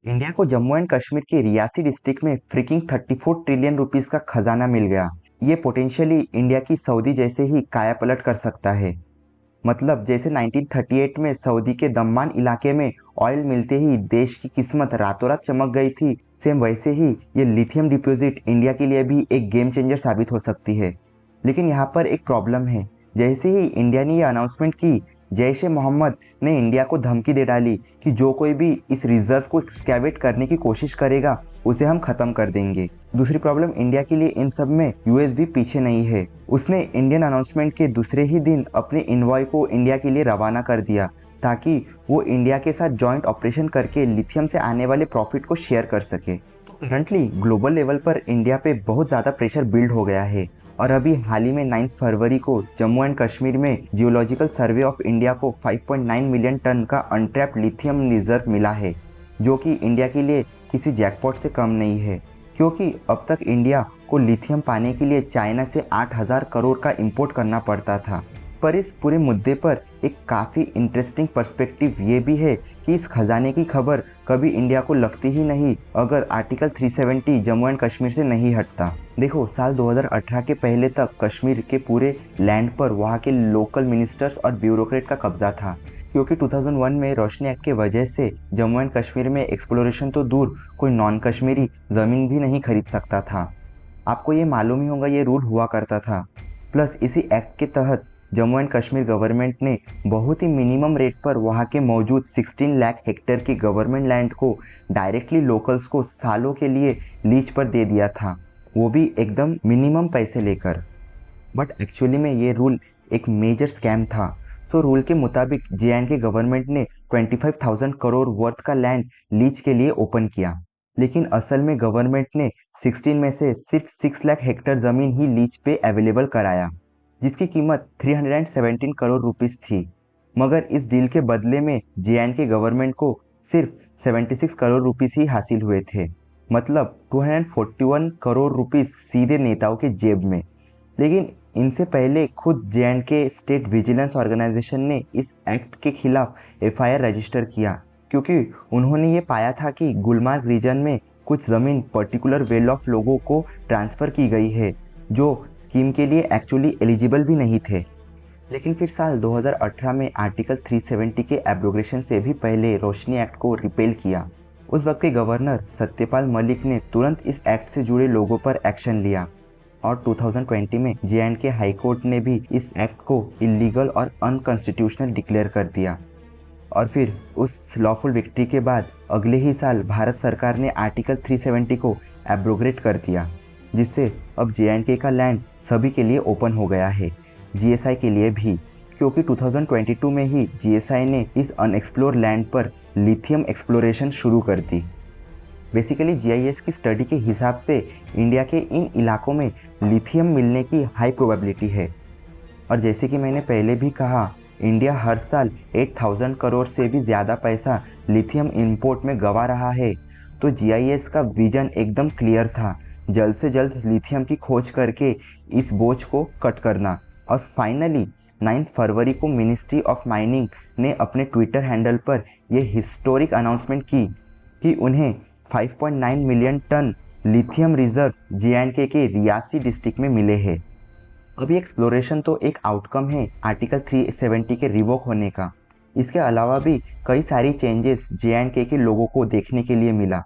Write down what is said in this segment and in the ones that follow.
India को Jammu and Kashmir के Reasi district में फ्रिकिंग 34 ट्रिलियन रुपीस का खजाना मिल गया। ये पोटेंशियली इंडिया की सऊदी जैसे ही काया पलट कर सकता है। मतलब जैसे 1938 में सऊदी के दम्मान इलाके में ऑयल मिलते ही देश की किस्मत रातों रात चमक गई थी, सेम वैसे ही ये लिथियम डिपॉजिट इंडिया के लिए भी एक गेम चेंजर साबित हो सकती है। लेकिन यहाँ पर एक प्रॉब्लम है। जैसे ही इंडिया ने ये अनाउंसमेंट की, जैश ए मोहम्मद ने इंडिया को धमकी दे डाली कि जो कोई भी इस रिजर्व को एक्सकैवेट करने की कोशिश करेगा उसे हम खत्म कर देंगे। दूसरी प्रॉब्लम इंडिया के लिए इन सब में यूएस भी पीछे नहीं है। उसने इंडियन अनाउंसमेंट के दूसरे ही दिन अपने इन्वॉय को इंडिया के लिए रवाना कर दिया ताकि वो इंडिया के साथ जॉइंट ऑपरेशन करके लिथियम से आने वाले प्रॉफिट को शेयर कर सके। तो करंटली ग्लोबल लेवल पर इंडिया पे बहुत ज़्यादा प्रेशर बिल्ड हो गया है और अभी हाल ही में 9 फरवरी को जम्मू एंड कश्मीर में जियोलॉजिकल सर्वे ऑफ इंडिया को 5.9 मिलियन टन का अनट्रैप्ड लिथियम रिजर्व मिला है, जो कि इंडिया के लिए किसी जैकपॉट से कम नहीं है, क्योंकि अब तक इंडिया को लिथियम पाने के लिए चाइना से 8,000 करोड़ का इंपोर्ट करना पड़ता था। पर इस पूरे मुद्दे पर एक काफ़ी इंटरेस्टिंग पर्सपेक्टिव ये भी है कि इस खजाने की खबर कभी इंडिया को लगती ही नहीं अगर आर्टिकल 370 जम्मू एंड कश्मीर से नहीं हटता। देखो, साल 2018 के पहले तक कश्मीर के पूरे लैंड पर वहाँ के लोकल मिनिस्टर्स और ब्यूरोक्रेट का कब्जा था, क्योंकि 2001 में रोशनी एक्ट के वजह से जम्मू एंड कश्मीर में एक्सप्लोरेशन तो दूर, कोई नॉन कश्मीरी ज़मीन भी नहीं खरीद सकता था। आपको ये मालूम ही होगा, ये रूल हुआ करता था। प्लस इसी एक्ट के तहत जम्मू एंड कश्मीर गवर्नमेंट ने बहुत ही मिनिमम रेट पर वहाँ के मौजूद 16 लाख हेक्टेयर की गवर्नमेंट लैंड को डायरेक्टली लोकल्स को सालों के लिए लीज पर दे दिया था, वो भी एकदम मिनिमम पैसे लेकर। बट एक्चुअली में ये रूल एक मेजर स्कैम था। तो रूल के मुताबिक जे.एंड.के गवर्नमेंट ने 25,000 करोड़ वर्थ का लैंड लीज के लिए ओपन किया, लेकिन असल में गवर्नमेंट ने 16 में से सिर्फ 6 लाख हेक्टेयर ज़मीन ही लीज पे अवेलेबल कराया, जिसकी कीमत 317 करोड़ रुपीस थी। मगर इस डील के बदले में जे.एंड.के गवर्नमेंट को सिर्फ 76 करोड़ रुपीस ही हासिल हुए थे, मतलब 241 करोड़ रुपीस सीधे नेताओं के जेब में। लेकिन इनसे पहले खुद जे.एंड.के स्टेट विजिलेंस ऑर्गेनाइजेशन ने इस एक्ट के खिलाफ एफआईआर रजिस्टर किया, क्योंकि उन्होंने ये पाया था कि गुलमार्ग रीजन में कुछ ज़मीन पर्टिकुलर वेल ऑफ लोगों को ट्रांसफ़र की गई है जो स्कीम के लिए एक्चुअली एलिजिबल भी नहीं थे। लेकिन फिर साल 2018 में आर्टिकल 370 के एब्रोगेशन से भी पहले रोशनी एक्ट को रिपेल किया। उस वक्त के गवर्नर सत्यपाल मलिक ने तुरंत इस एक्ट से जुड़े लोगों पर एक्शन लिया और 2020 में जे.एंड.के हाई कोर्ट ने भी इस एक्ट को इलीगल और अनकॉन्स्टिट्यूशनल डिक्लेयर कर दिया। और फिर उस लॉफुल विक्ट्री के बाद अगले ही साल भारत सरकार ने आर्टिकल 370 को एब्रोगेट कर दिया, जिससे अब जे.एंड.के का लैंड सभी के लिए ओपन हो गया है, जीएसआई के लिए भी, क्योंकि 2022 में ही जीएसआई ने इस अनएक्सप्लोर लैंड पर लिथियम एक्सप्लोरेशन शुरू कर दी। बेसिकली जीआईएस की स्टडी के हिसाब से इंडिया के इन इलाकों में लिथियम मिलने की हाई प्रोबेबिलिटी है। और जैसे कि मैंने पहले भी कहा, इंडिया हर साल 8,000 करोड़ से भी ज़्यादा पैसा लिथियम इंपोर्ट में गंवा रहा है। तो जीआईएस का विजन एकदम क्लियर था, जल्द से जल्द लिथियम की खोज करके इस बोझ को कट करना। और फाइनली 9 फरवरी को मिनिस्ट्री ऑफ माइनिंग ने अपने ट्विटर हैंडल पर यह हिस्टोरिक अनाउंसमेंट की कि उन्हें 5.9 मिलियन टन लिथियम रिजर्व जे.एंड.के के रियासी डिस्ट्रिक्ट में मिले हैं। अभी एक्सप्लोरेशन तो एक आउटकम है आर्टिकल 370 के रिवोक होने का। इसके अलावा भी कई सारी चेंजेस जे.एंड.के के लोगों को देखने के लिए मिला,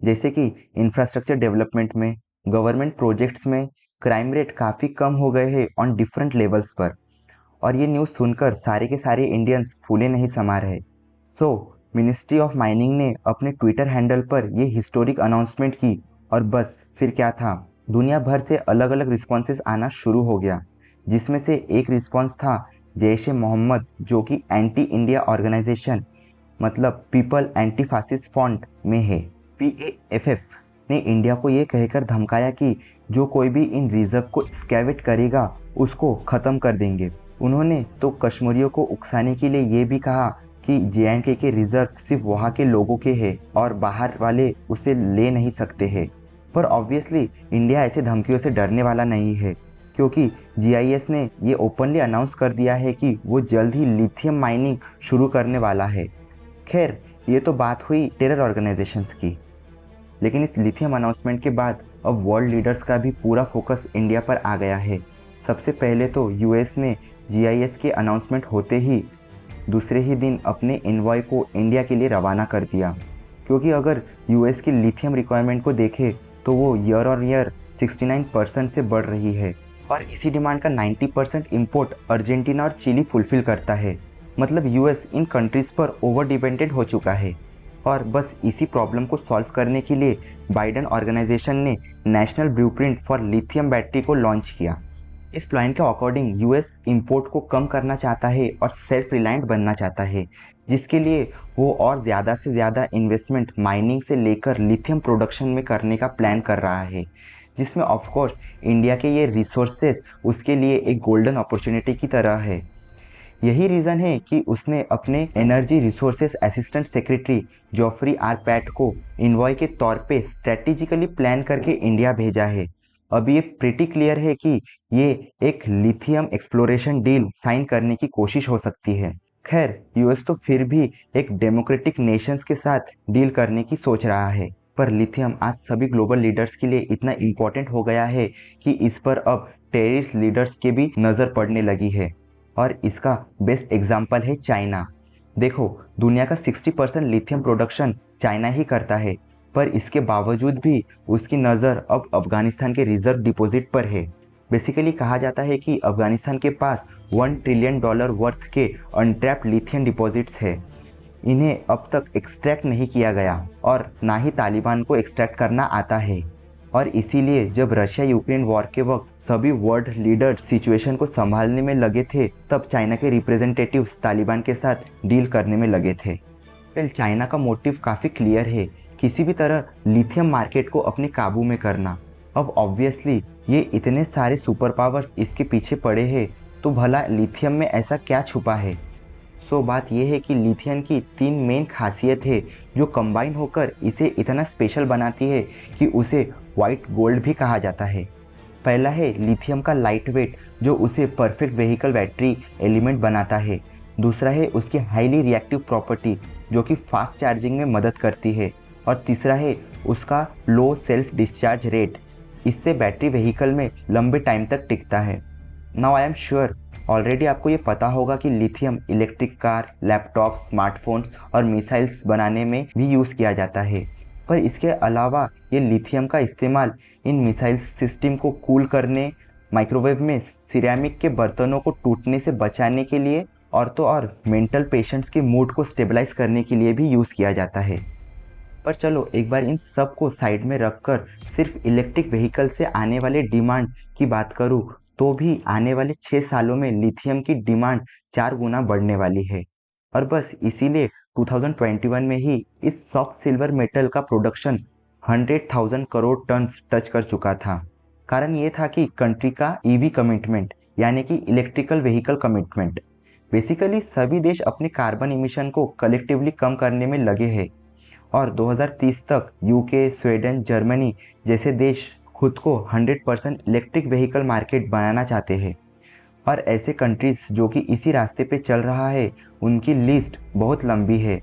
जैसे कि इंफ्रास्ट्रक्चर डेवलपमेंट में, गवर्नमेंट प्रोजेक्ट्स में क्राइम रेट काफ़ी कम हो गए हैं ऑन डिफरेंट लेवल्स पर। और ये न्यूज़ सुनकर सारे के सारे इंडियंस फूले नहीं समा रहे। सो मिनिस्ट्री ऑफ माइनिंग ने अपने ट्विटर हैंडल पर ये हिस्टोरिक अनाउंसमेंट की और बस फिर क्या था, दुनिया भर से अलग अलग रिस्पॉन्सेस आना शुरू हो गया, जिसमें से एक रिस्पॉन्स था जैश ए मोहम्मद, जो कि एंटी इंडिया ऑर्गेनाइजेशन मतलब पीपल एंटी फासिस्ट फ्रंट में है, PAFF ने इंडिया को ये कहकर धमकाया कि जो कोई भी इन रिजर्व को एक्सकैवेट करेगा उसको ख़त्म कर देंगे। उन्होंने तो कश्मीरियों को उकसाने के लिए ये भी कहा कि जे.एंड.के के रिजर्व सिर्फ वहाँ के लोगों के हैं और बाहर वाले उसे ले नहीं सकते हैं। पर ऑब्वियसली इंडिया ऐसे धमकियों से डरने वाला नहीं है, क्योंकि जीआईएस ने ये ओपनली अनाउंस कर दिया है कि वो जल्द ही लिथियम माइनिंग शुरू करने वाला है। खैर, ये तो बात हुई टेरर ऑर्गेनाइजेशंस की, लेकिन इस लिथियम अनाउंसमेंट के बाद अब वर्ल्ड लीडर्स का भी पूरा फोकस इंडिया पर आ गया है। सबसे पहले तो यूएस ने जीआईएस के अनाउंसमेंट होते ही दूसरे ही दिन अपने इन्वॉय को इंडिया के लिए रवाना कर दिया, क्योंकि अगर यूएस की लिथियम रिक्वायरमेंट को देखें तो वो ईयर ऑन ईयर 69% से बढ़ रही है और इसी डिमांड का 90% इम्पोर्ट अर्जेंटीना और चिली फुलफिल करता है। मतलब यूएस इन कंट्रीज़ पर ओवर डिपेंडेंट हो चुका है और बस इसी प्रॉब्लम को सॉल्व करने के लिए बाइडन ऑर्गेनाइजेशन ने national blueprint for lithium battery को लॉन्च किया। इस प्लान के अकॉर्डिंग यूएस इंपोर्ट को कम करना चाहता है और सेल्फ रिलायंट बनना चाहता है, जिसके लिए वो और ज़्यादा से ज़्यादा इन्वेस्टमेंट माइनिंग से लेकर लिथियम प्रोडक्शन में करने का प्लान कर रहा है, जिसमें ऑफ कोर्स इंडिया के ये रिसोर्सेज उसके लिए एक गोल्डन अपॉर्चुनिटी की तरह है। यही रीज़न है कि उसने अपने energy resources assistant secretary Geoffrey R Pyatt को इन्वॉय के तौर पे स्ट्रेटेजिकली प्लान करके इंडिया भेजा है। अब ये प्रिटी क्लियर है कि ये एक लिथियम एक्सप्लोरेशन डील साइन करने की कोशिश हो सकती है। खैर, यूएस तो फिर भी एक डेमोक्रेटिक नेशंस के साथ डील करने की सोच रहा है, पर लिथियम आज सभी ग्लोबल लीडर्स के लिए इतना इम्पोर्टेंट हो गया है कि इस पर अब टेररिस्ट लीडर्स के भी नज़र पड़ने लगी है और इसका बेस्ट एग्जाम्पल है चाइना। देखो, दुनिया का 60% लिथियम प्रोडक्शन चाइना ही करता है, पर इसके बावजूद भी उसकी नज़र अब अफगानिस्तान के रिजर्व डिपॉजिट पर है। बेसिकली कहा जाता है कि अफगानिस्तान के पास $1 ट्रिलियन वर्थ के अनट्रैप्ड लिथियम डिपॉजिट्स है। इन्हें अब तक एक्सट्रैक्ट नहीं किया गया और ना ही तालिबान को एक्सट्रैक्ट करना आता है। और इसीलिए जब रशिया यूक्रेन वॉर के वक्त सभी वर्ल्ड लीडर सिचुएशन को संभालने में लगे थे, तब चाइना के रिप्रेजेंटेटिव्स तालिबान के साथ डील करने में लगे थे। वेल, चाइना का मोटिव काफ़ी क्लियर है, किसी भी तरह लिथियम मार्केट को अपने काबू में करना। अब ऑब्वियसली ये इतने सारे सुपर पावर्स इसके पीछे पड़े हैं, तो भला लिथियम में ऐसा क्या छुपा है? बात यह है कि लिथियम की 3 मेन खासियत है जो कंबाइन होकर इसे इतना स्पेशल बनाती है कि उसे वाइट गोल्ड भी कहा जाता है। पहला है लिथियम का लाइट वेट, जो उसे परफेक्ट व्हीकल बैटरी एलिमेंट बनाता है। दूसरा है उसकी हाईली रिएक्टिव प्रॉपर्टी, जो कि फास्ट चार्जिंग में मदद करती है। और तीसरा है उसका लो सेल्फ डिस्चार्ज रेट, इससे बैटरी व्हीकल में लंबे टाइम तक टिकता है। Now I am sure already आपको ये पता होगा कि lithium electric car, laptop, smartphones और मिसाइल्स बनाने में भी यूज़ किया जाता है। पर इसके अलावा ये लिथियम का इस्तेमाल इन मिसाइल सिस्टम को कूल करने, माइक्रोवेव में सिरेमिक के बर्तनों को टूटने से बचाने के लिए और तो और मेंटल पेशेंट्स के मूड को स्टेबलाइज करने के लिए भी यूज़ किया जाता है। पर चलो एक बार इन सब को साइड में रखकर सिर्फ इलेक्ट्रिक व्हीकल से आने वाले डिमांड की बात करूँ, तो भी आने वाले 6 सालों में लिथियम की डिमांड 4 गुना बढ़ने वाली है। और बस इसीलिए 2021 में ही इस सॉफ्ट सिल्वर मेटल का प्रोडक्शन 100,000 करोड़ टन्स टच कर चुका था। कारण ये था कि कंट्री का ईवी कमिटमेंट, यानी कि इलेक्ट्रिकल व्हीकल कमिटमेंट। बेसिकली सभी देश अपने कार्बन इमिशन को कलेक्टिवली कम करने में लगे हैं और 2030 तक यूके, स्वीडन, जर्मनी जैसे देश खुद को 100% इलेक्ट्रिक व्हीकल मार्केट बनाना चाहते हैं। और ऐसे कंट्रीज जो कि इसी रास्ते पे चल रहा है, उनकी लिस्ट बहुत लंबी है,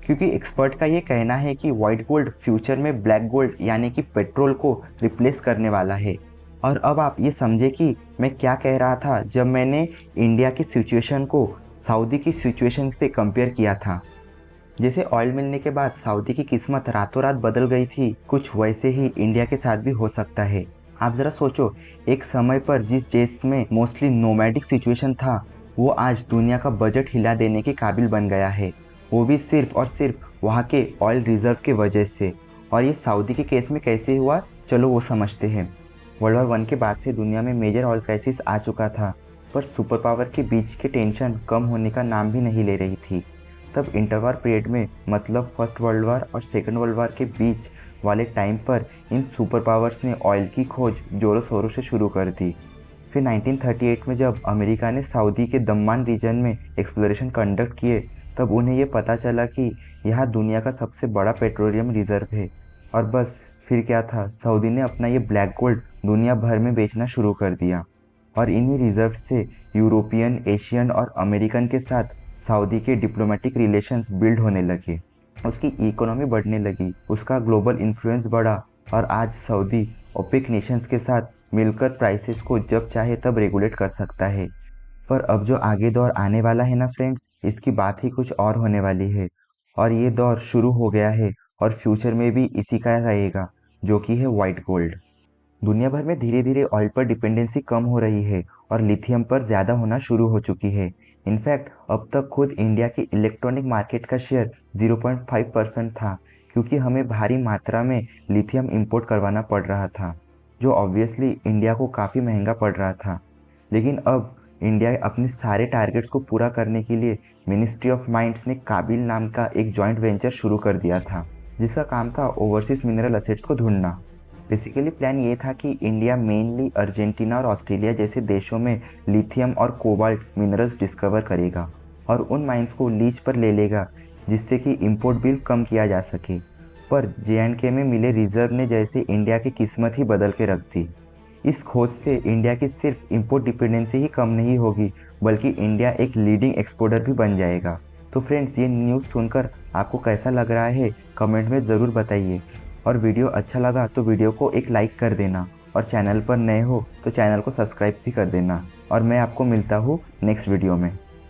क्योंकि एक्सपर्ट का ये कहना है कि वाइट गोल्ड फ्यूचर में ब्लैक गोल्ड यानी कि पेट्रोल को रिप्लेस करने वाला है। और अब आप ये समझे कि मैं क्या कह रहा था जब मैंने इंडिया की सिचुएशन को सऊदी की सिचुएशन से कंपेयर किया था। जैसे ऑयल मिलने के बाद सऊदी की किस्मत रातों रात बदल गई थी, कुछ वैसे ही इंडिया के साथ भी हो सकता है। आप ज़रा सोचो, एक समय पर जिस देश में मोस्टली नोमैडिक सिचुएशन था, वो आज दुनिया का बजट हिला देने के काबिल बन गया है, वो भी सिर्फ और सिर्फ वहाँ के ऑयल रिजर्व के वजह से। और ये सऊदी के केस में कैसे हुआ, चलो वो समझते हैं। वर्ल्ड वॉर 1 के बाद से दुनिया में मेजर ऑयल क्राइसिस आ चुका था, पर सुपर पावर के बीच के टेंशन कम होने का नाम भी नहीं ले रही थी। तब इंटरवार पीरियड में, मतलब फर्स्ट वर्ल्ड वार और सेकंड वर्ल्ड वार के बीच वाले टाइम पर इन सुपर पावर्स ने ऑयल की खोज जोरों शोरों से शुरू कर दी। फिर 1938 में जब अमेरिका ने सऊदी के दम्मान रीजन में एक्सप्लोरेशन कंडक्ट किए, तब उन्हें ये पता चला कि यहाँ दुनिया का सबसे बड़ा पेट्रोलियम रिजर्व है। और बस फिर क्या था, सऊदी ने अपना ये ब्लैक गोल्ड दुनिया भर में बेचना शुरू कर दिया और इन्हीं रिजर्व से यूरोपियन, एशियन और अमेरिकन के साथ सऊदी के डिप्लोमेटिक रिलेशंस बिल्ड होने लगे। उसकी इकोनॉमी बढ़ने लगी, उसका ग्लोबल इन्फ्लुएंस बढ़ा और आज सऊदी ओपेक नेशंस के साथ मिलकर प्राइसेस को जब चाहे तब रेगुलेट कर सकता है। पर अब जो आगे दौर आने वाला है ना फ्रेंड्स, इसकी बात ही कुछ और होने वाली है। और ये दौर शुरू हो गया है और फ्यूचर में भी इसी का रहेगा, जो कि है वाइट गोल्ड। दुनिया भर में धीरे धीरे ऑयल पर डिपेंडेंसी कम हो रही है और लिथियम पर ज़्यादा होना शुरू हो चुकी है। इनफैक्ट अब तक खुद इंडिया के इलेक्ट्रॉनिक मार्केट का शेयर 0.5% था, क्योंकि हमें भारी मात्रा में लिथियम इंपोर्ट करवाना पड़ रहा था, जो ऑब्वियसली इंडिया को काफ़ी महंगा पड़ रहा था। लेकिन अब इंडिया अपने सारे टारगेट्स को पूरा करने के लिए मिनिस्ट्री ऑफ माइंड्स ने काबिल नाम का एक जॉइंट वेंचर शुरू कर दिया था, जिसका काम था ओवरसीज मिनरल असेट्स को ढूंढना। बेसिकली प्लान ये था कि इंडिया मेनली अर्जेंटीना और ऑस्ट्रेलिया जैसे देशों में लिथियम और कोबाल्ट मिनरल्स डिस्कवर करेगा और उन माइंस को लीज पर ले लेगा, जिससे कि इंपोर्ट बिल कम किया जा सके। पर जे&के में मिले रिजर्व ने जैसे इंडिया की किस्मत ही बदल के रख दी। इस खोज से इंडिया की सिर्फ इंपोर्ट डिपेंडेंसी ही कम नहीं होगी, बल्कि इंडिया एक लीडिंग एक्सपोर्टर भी बन जाएगा। तो फ्रेंड्स, ये न्यूज़ सुनकर आपको कैसा लग रहा है, कमेंट में ज़रूर बताइए। और वीडियो अच्छा लगा तो वीडियो को एक लाइक कर देना, और चैनल पर नए हो तो चैनल को सब्सक्राइब भी कर देना। और मैं आपको मिलता हूँ नेक्स्ट वीडियो में।